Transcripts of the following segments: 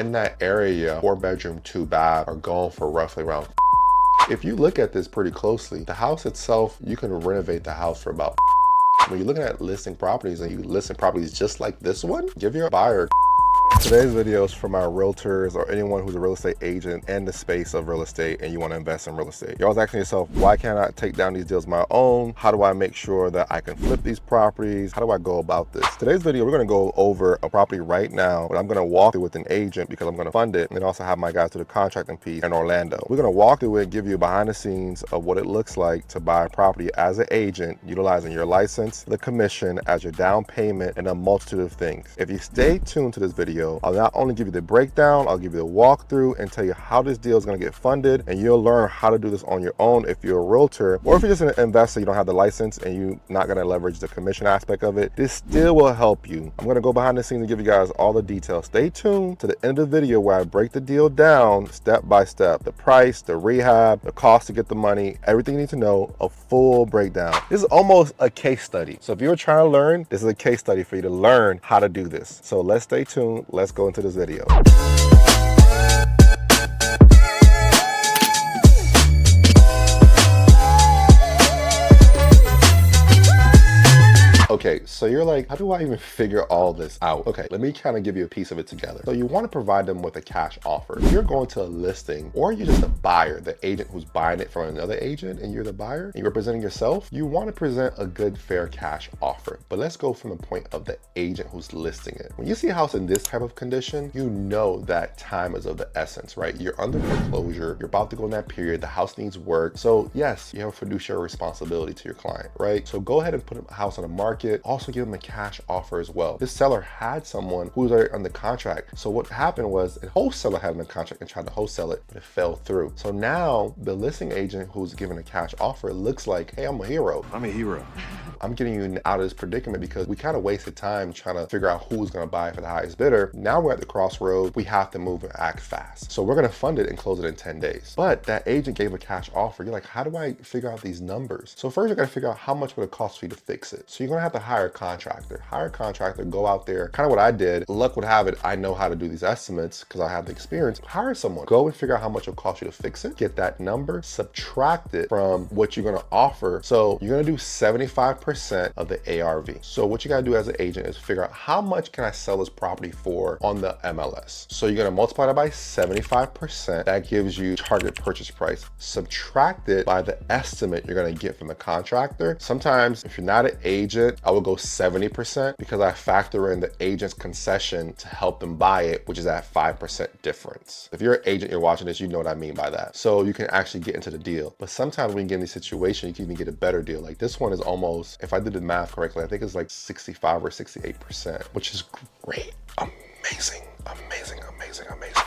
In that area, 4-bedroom, 2-bath are going for roughly around. If you look at this pretty closely, the house itself, you can renovate the house for about. When you're looking at listing properties and you listing properties just like this one, give your buyer. Today's video is for my realtors or anyone who's a real estate agent in the space of real estate and you want to invest in real estate. You're always asking yourself, why can't I take down these deals my own? How do I make sure that I can flip these properties? How do I go about this? Today's video, we're going to go over a property right now, but I'm going to walk through with an agent because I'm going to fund it and also have my guys do the contracting piece in Orlando. We're going to walk through it, give you behind the scenes of what it looks like to buy a property as an agent, utilizing your license, the commission as your down payment, and a multitude of things. If you stay tuned to this video, I'll not only give you the breakdown, I'll give you the walkthrough and tell you how this deal is going to get funded, and you'll learn how to do this on your own if you're a realtor, or if you're just an investor, you don't have the license and you're not going to leverage the commission aspect of it. This still will help you. I'm going to go behind the scenes and give you guys all the details. Stay tuned to the end of the video where I break the deal down step by step, the price, the rehab, the cost to get the money, everything you need to know, a full breakdown. This is almost a case study. So if you're trying to learn, this is a case study for you to learn how to do this. So let's stay tuned. Let's go into this video. Okay, so you're like, how do I even figure all this out? Okay, let me kind of give you a piece of it together. So you want to provide them with a cash offer. If you're going to a listing or you're just a buyer, the agent who's buying it from another agent and you're the buyer and you're representing yourself, you want to present a good, fair cash offer. But let's go from the point of the agent who's listing it. When you see a house in this type of condition, you know that time is of the essence, right? You're under foreclosure, you're about to go in that period, the house needs work. So yes, you have a fiduciary responsibility to your client, right? So go ahead and put a house on the market. Also give them a cash offer as well. This seller had someone who was already under contract. So what happened was a wholesaler had him in contract and tried to wholesale it, but it fell through. So now the listing agent who's given a cash offer looks like, hey, I'm a hero. I'm a hero. I'm getting you out of this predicament because we kind of wasted time trying to figure out who's going to buy for the highest bidder. Now we're at the crossroads. We have to move and act fast. So we're going to fund it and close it in 10 days. But that agent gave a cash offer. You're like, how do I figure out these numbers? So first you got to figure out how much would it cost for you to fix it. So you're going to have to hire a contractor. Hire a contractor, go out there. Kind of what I did. Luck would have it, I know how to do these estimates because I have the experience. Hire someone. Go and figure out how much it'll cost you to fix it. Get that number, subtract it from what you're going to offer. So you're going to do 75% of the ARV. So what you got to do as an agent is figure out how much can I sell this property for on the MLS. So you're going to multiply that by 75%. That gives you target purchase price. Subtract it by the estimate you're going to get from the contractor. Sometimes if you're not an agent, I would go 70% because I factor in the agent's concession to help them buy it, which is at 5% difference. If you're an agent, you're watching this, you know what I mean by that. So you can actually get into the deal. But sometimes when you get in these situations, you can even get a better deal. Like this one is almost, if I did the math correctly, I think it's like 65 or 68%, which is great. Amazing.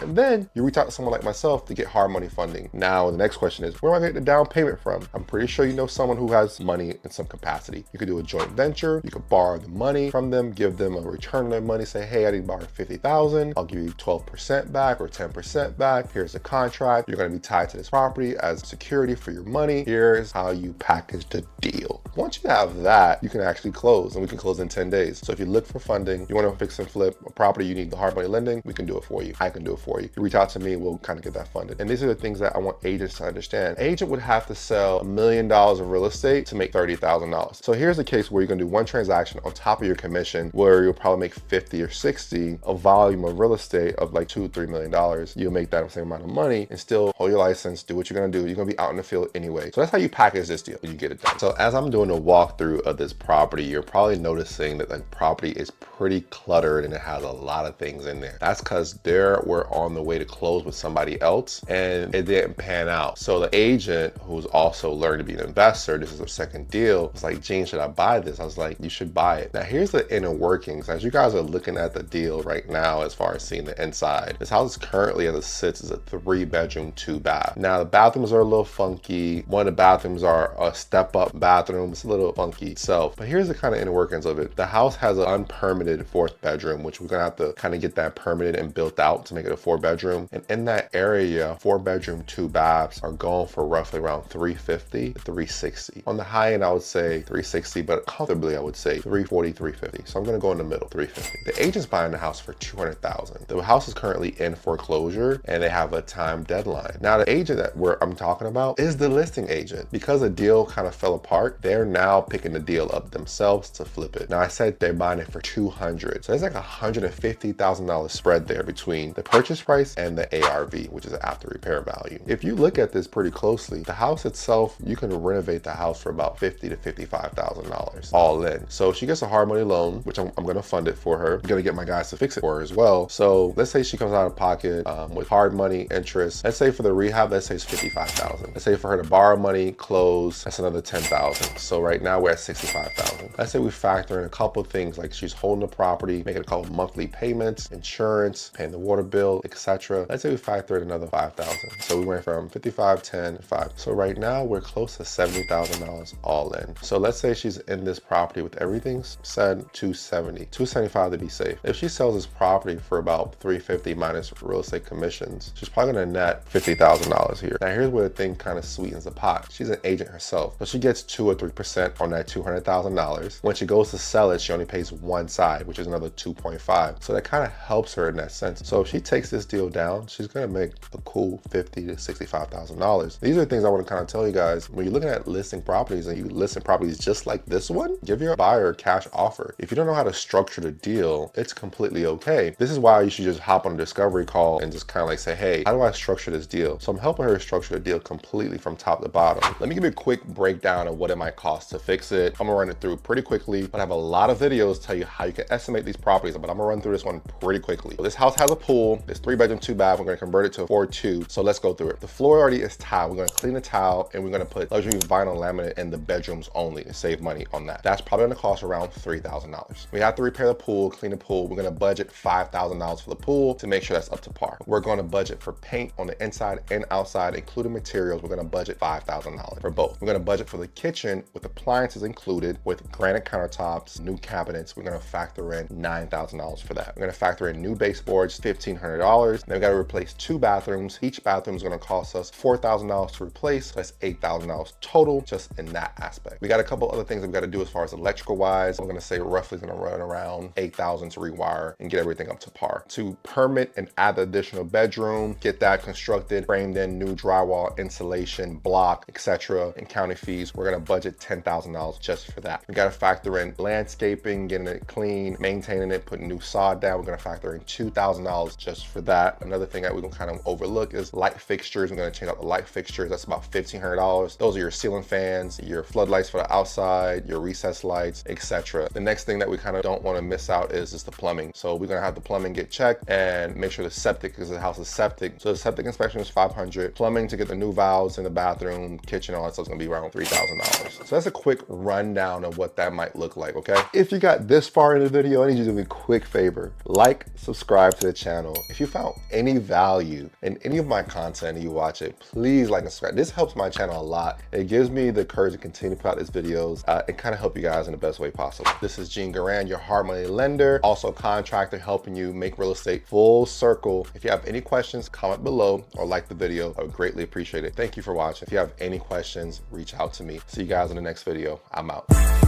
And then you reach out to someone like myself to get hard money funding. Now the next question is, where am I getting the down payment from? I'm pretty sure you know someone who has money in some capacity. You could do a joint venture. You could borrow the money from them, give them a return on their money. Say, hey, I need to borrow 50,000. I'll give you 12% back or 10% back. Here's the contract. You're going to be tied to this property as security for your money. Here's how you package the deal. Once you have that, you can actually close, and we can close in 10 days. So if you look for funding, you want to fix and flip a property, you need the hard money lending, we can do it for you. I can do it for you. You reach out to me, we'll kind of get that funded. And these are the things that I want agents to understand. An agent would have to sell $1 million of real estate to make $30,000. So here's a case where you're going to do one transaction on top of your commission where you'll probably make 50 or 60, a volume of real estate of like $2-3 million. You'll make that same amount of money and still hold your license, do what you're going to do. You're going to be out in the field anyway. So that's how you package this deal and you get it done. So as I'm doing a walkthrough of this property, you're probably noticing that the property is pretty cluttered and it has a lot of things in there. That's because we're on the way to close with somebody else and it didn't pan out. So the agent, who's also learned to be an investor, this is their second deal, was like, Gene, should I buy this? I was like, you should buy it. Now here's the inner workings. As you guys are looking at the deal right now, as far as seeing the inside, this house currently as it sits is a 3-bedroom, 2-bath. Now the bathrooms are a little funky. One of the bathrooms are a step-up bathroom. It's a little funky itself, but here's the kind of inner workings of it. The house has an unpermitted 4th bedroom, which we're gonna have to kind of get that permitted and built out to make it a 4-bedroom. And in that area, 4-bedroom, 2 baths are going for roughly around 350 to 360. On the high end, I would say 360, but comfortably, I would say 340, 350. So I'm gonna go in the middle, 350. The agent's buying the house for 200,000. The house is currently in foreclosure and they have a time deadline. Now the agent that I'm talking about is the listing agent. Because the deal kind of fell apart, they're now picking the deal up themselves to flip it. Now I said they're buying it for 200. So there's like $150,000 spread there between the purchase price and the ARV, which is the after repair value. If you look at this pretty closely, the house itself, you can renovate the house for about $50,000 to $55,000 all in. So she gets a hard money loan, which I'm gonna fund it for her. I'm gonna get my guys to fix it for her as well. So let's say she comes out of pocket with hard money interest. Let's say for the rehab, let's say it's 55,000. Let's say for her to borrow money, close, that's another 10,000. So right now we're at 65,000. Let's say we factor in a couple things like she's holding the property, making a couple monthly payments, insurance, paying the water bill, etc. Let's say we factor in another 5,000. So we went from 55, 10, 5. So right now we're close to $70,000 all in. So let's say she's in this property with everything said, 270, 275 to be safe. If she sells this property for about 350 minus real estate commissions, she's probably gonna net $50,000 here. Now here's where the thing kind of sweetens the pot. She's an agent herself, so she gets 2 or 3% on that $200,000. When she goes to sell it, she only pays one side, which is another 2.5. So that kind of helps her in that sense. So if she takes this deal down, she's gonna make a cool $50,000 to $65,000. These are things I want to kind of tell you guys. When you're looking at listing properties and you listen properties just like this one, give your buyer a cash offer. If you don't know how to structure the deal, it's completely okay. This is why you should just hop on a discovery call and just kind of like say, hey, how do I structure this deal? So I'm helping her structure the deal completely from top to bottom. Let me give you a quick breakdown of what it might cost to fix it. I'm gonna run it through pretty quickly, but I have a lot of videos tell you how you can estimate these properties, but I'm gonna run through this one pretty quickly. So this house has a pool. It's 3-bedroom, 2 bath. We're gonna convert it to a 4-2. So let's go through it. The floor already is tiled. We're gonna clean the tile and we're gonna put luxury vinyl laminate in the bedrooms only to save money on that. That's probably gonna cost around $3,000. We have to repair the pool, clean the pool. We're gonna budget $5,000 for the pool to make sure that's up to par. We're gonna budget for paint on the inside and outside, including materials. We're gonna budget $5,000 for both. We're gonna budget for the kitchen with appliances included, with granite countertops, new cabinets. We're gonna factor in $9,000 for that. We're gonna factor in new baseboards, $1,500. Then we gotta replace 2 bathrooms. Each bathroom is gonna cost us $4,000 to replace. So that's $8,000 total just in that aspect. We got a couple other things that we gotta do as far as electrical wise. I'm gonna say roughly it's gonna run around $8,000 to rewire and get everything up to par. To permit and add the additional bedroom, get that constructed, framed in, new drywall, insulation, block, etc. and county fees, we're gonna budget $10,000 just for that. We gotta factor in landscaping, getting it clean, maintaining it, putting new sod down. We're gonna factor in $2,000 just for that. Another thing that we're gonna kind of overlook is light fixtures. We're gonna change out the light fixtures. That's about $1,500. Those are your ceiling fans, your floodlights for the outside, your recessed lights, etc. The next thing that we kind of don't want to miss out is just the plumbing. So we're gonna have the plumbing get checked and make sure the septic, because the house is septic. So the septic inspection is $500. Plumbing to get the new valves in the bathroom, kitchen, all that stuff is gonna be around $3,000. So that's a quick rundown of what that might look like, okay? If you got this far in the video, I need you to do me a quick favor. Like, subscribe to the channel. If you found any value in any of my content and you watch it, please like and subscribe. This helps my channel a lot. It gives me the courage to continue to put out these videos and kind of help you guys in the best way possible. This is Gene Garan, your hard money lender, also contractor, helping you make real estate full circle. If you have any questions, comment below or like the video. I would greatly appreciate it. Thank you for watching. If you have any questions, reach out to me. See you guys in the next video. I'm out.